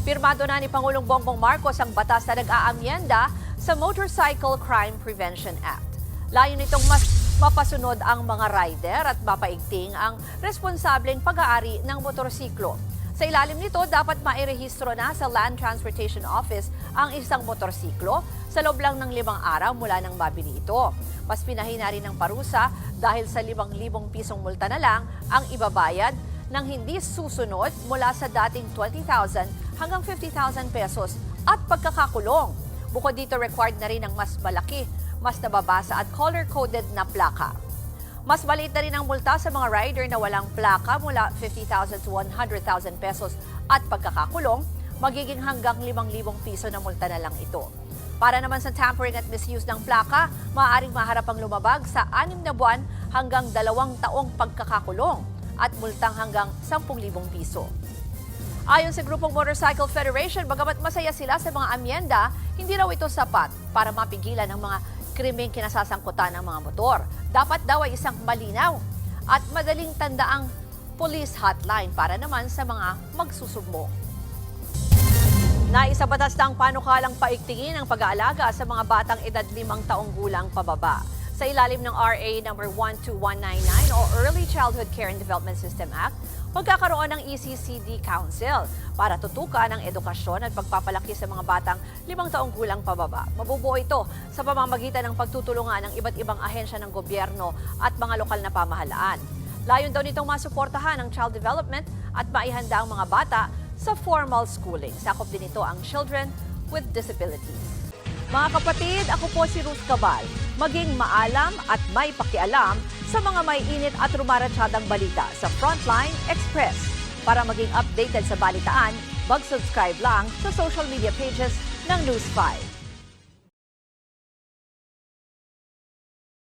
Pirmado na ni Pangulong Bongbong Marcos ang batas na nag-aamyenda sa Motorcycle Crime Prevention Act. Layo nitong mas mapasunod ang mga rider at mapaigting ang responsableng pag-aari ng motorsiklo. Sa ilalim nito, dapat mairehistro na sa Land Transportation Office ang isang motorsiklo sa loob lang ng 5 araw mula nang mabili ito. Mas pinahina rin ng parusa dahil sa 5,000 pisong multa na lang ang ibabayad nang hindi susunod mula sa dating 20,000 hanggang 50,000 pesos at pagkakakulong. Bukod dito, required na rin ang mas malaki, mas nababasa at color-coded na plaka. Mas maliit na rin ang multa sa mga rider na walang plaka mula 50,000 to 100,000 pesos at pagkakakulong, magiging hanggang 5,000 piso na multa na lang ito. Para naman sa tampering at misuse ng plaka, maaaring maharap ang lumabag sa 6 na buwan hanggang 2 taong pagkakakulong at multang hanggang 10,000 piso. Ayon sa Grupong Motorcycle Federation, bagamat masaya sila sa mga amyenda, hindi raw ito sapat para mapigilan ang mga krimeng kinasasangkutan ng mga motor. Dapat daw ay isang malinaw at madaling tandaang police hotline para naman sa mga magsusumbong. Naisabatas na ang panukalang paigtingin ang pag-aalaga sa mga batang edad 5 taong gulang pababa. Sa ilalim ng RA No. 12199 o Early Childhood Care and Development System Act, magkakaroon ng ECCD Council para tutukan ang edukasyon at pagpapalaki sa mga batang 5 taong gulang pababa. Mabubuo ito sa pamamagitan ng pagtutulungan ng iba't ibang ahensya ng gobyerno at mga lokal na pamahalaan. Layon daw nitong masuportahan ang child development at maihanda ang mga bata sa formal schooling. Sakop din ito ang children with disabilities. Mga kapatid, ako po si Ruth Cabal. Maging maalam at may pakialam sa mga may init at rumaratsyadang balita sa Frontline Express. Para maging updated sa balitaan, mag-subscribe lang sa social media pages ng News 5.